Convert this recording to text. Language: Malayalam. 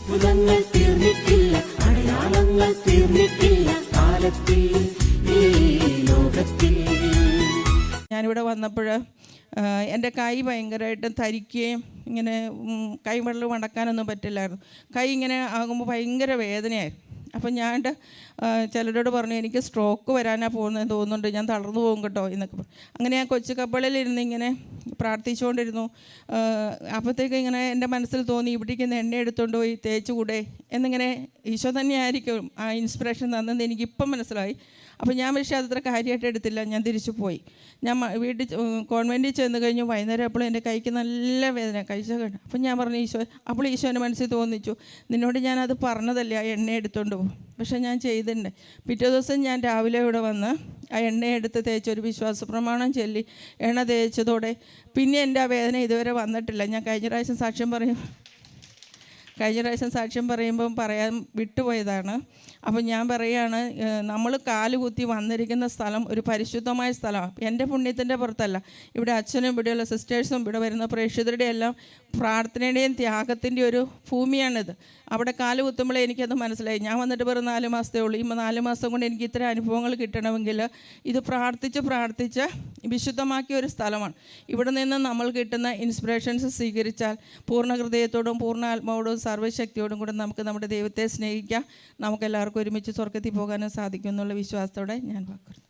അത്ഭുതങ്ങൾ തീർന്നിട്ടില്ല, അടയാളങ്ങൾ തീർന്നിട്ടില്ല കാലത്തിൽ ഈ ലോകത്തിൽ. ഞാനിവിടെ വന്നപ്പോൾ എൻ്റെ കൈ ഭയങ്കരമായിട്ട് തരിക്കുകയും ഇങ്ങനെ കൈവിരൽ മടക്കാനൊന്നും പറ്റില്ലായിരുന്നു. കൈ ഇങ്ങനെ ആകുമ്പോൾ ഭയങ്കര വേദനയായിരുന്നു. അപ്പം ഞാൻ ചിലരോട് പറഞ്ഞു എനിക്ക് സ്ട്രോക്ക് വരാനാണ് പോകുന്നത് തോന്നുന്നുണ്ട്, ഞാൻ തളർന്നു പോകും കേട്ടോ എന്നൊക്കെ. അങ്ങനെ ഞാൻ കൊച്ചു കപ്പളിലിരുന്ന് ഇങ്ങനെ പ്രാർത്ഥിച്ചുകൊണ്ടിരുന്നു. അപ്പോഴത്തേക്ക് ഇങ്ങനെ എൻ്റെ മനസ്സിൽ തോന്നി ഇവിടേക്ക് എണ്ണ എടുത്തുകൊണ്ട് പോയി തേച്ചുകൂടെ എന്നിങ്ങനെ. ഈശോ തന്നെയായിരിക്കും ആ ഇൻസ്പിറേഷൻ തന്നത് എനിക്കിപ്പം മനസ്സിലായി. അപ്പോൾ ഞാൻ പക്ഷേ അതത്ര കാര്യമായിട്ട് എടുത്തില്ല. ഞാൻ തിരിച്ചു പോയി. ഞാൻ വീട്ടിൽ കോൺവെൻറ്റിൽ ചെന്ന് കഴിഞ്ഞു. വൈകുന്നേരം അപ്പോൾ എൻ്റെ കൈക്ക് നല്ല വേദന, കഴിച്ച കേട്ടു. അപ്പം ഞാൻ പറഞ്ഞു ഈശോ, അപ്പോൾ ഈശോൻ്റെ മനസ്സിൽ തോന്നിച്ചു നിന്നോട് ഞാനത് പറഞ്ഞതല്ലേ ആ എണ്ണ എടുത്തുകൊണ്ട് പോകും. പക്ഷേ ഞാൻ ചെയ്തിട്ടുണ്ട്. പിറ്റേ ദിവസം ഞാൻ രാവിലെ ഇവിടെ വന്ന് ആ എണ്ണ എടുത്ത് തേച്ച് ഒരു വിശ്വാസ പ്രമാണം ചൊല്ലി എണ്ണ തേച്ചതോടെ പിന്നെ എൻ്റെ ആ വേദന ഇതുവരെ വന്നിട്ടില്ല. ഞാൻ കഴിഞ്ഞ പ്രാവശ്യം സാക്ഷ്യം പറയുമ്പം പറയാൻ വിട്ടുപോയതാണ്. അപ്പം ഞാൻ പറയുകയാണ്, നമ്മൾ കാലുകുത്തി വന്നിരിക്കുന്ന സ്ഥലം ഒരു പരിശുദ്ധമായ സ്ഥലമാണ്. എൻ്റെ പുണ്യത്തിൻ്റെ പുറത്തല്ല. ഇവിടെ അച്ഛനും ഇവിടെയുള്ള സിസ്റ്റേഴ്സും ഇവിടെ വരുന്ന പ്രേക്ഷിതരുടെ എല്ലാം പ്രാർത്ഥനയുടെയും ത്യാഗത്തിൻ്റെയും ഒരു ഭൂമിയാണിത്. അവിടെ കാലുകുത്തുമ്പോഴേ എനിക്കത് മനസ്സിലായി. ഞാൻ വന്നിട്ട് വെറും 4 മാസത്തേ ഉള്ളൂ. ഈ 4 മാസം കൊണ്ട് എനിക്ക് ഇത്തരം അനുഭവങ്ങൾ കിട്ടണമെങ്കിൽ ഇത് പ്രാർത്ഥിച്ച് വിശുദ്ധമാക്കിയ ഒരു സ്ഥലമാണ്. ഇവിടെ നിന്ന് നമ്മൾ കിട്ടുന്ന ഇൻസ്പിറേഷൻസ് സ്വീകരിച്ചാൽ പൂർണ്ണ ഹൃദയത്തോടും പൂർണ്ണ ആത്മാവോടും സർവ്വശക്തിയോടും കൂടെ നമുക്ക് നമ്മുടെ ദൈവത്തെ സ്നേഹിക്കാം. നമുക്കെല്ലാവർക്കും ഒരുമിച്ച് സ്വർഗ്ഗത്തിൽ പോകാനും സാധിക്കും എന്നുള്ള വിശ്വാസത്തോടെ ഞാൻ വാക്കുന്നു.